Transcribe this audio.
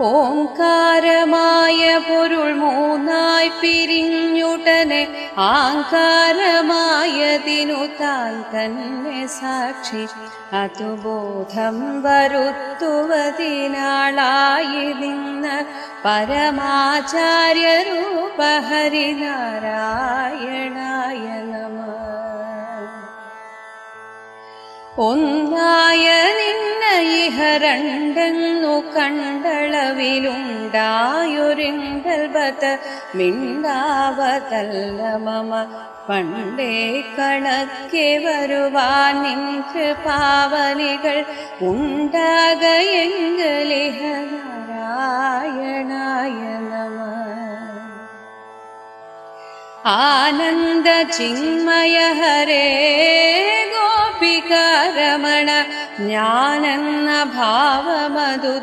ഓംകാരമായ പൊരുൾ മൂന്നായി പിരിഞ്ഞുടനെ ആങ്കാരമായതിനു താൻ തന്നെ സാക്ഷി അതുബോധം വരുത്തുവതിനാളായി നിന്ന് പരമാചാര്യരൂപ ഹരിനാരായണായ നമഃ. ഒന്നായ നിന്ന ഇഹ രണ്ടെന്നു കണ്ടളവിലുണ്ടായൊരിങ്കൽബത മിണ്ടാവതല്ല മമ പണ്ടേ കണക്കെ വരുവാൻ നിൻ കൃപാവലികൾ ഉണ്ടാകയെങ്കലിഹ നാരായണായ നമഃ. ആനന്ദ ചിന്മയ ഹരേ ഗോപികാരമണ ജ്ഞാനെന്ന ഭാവമതു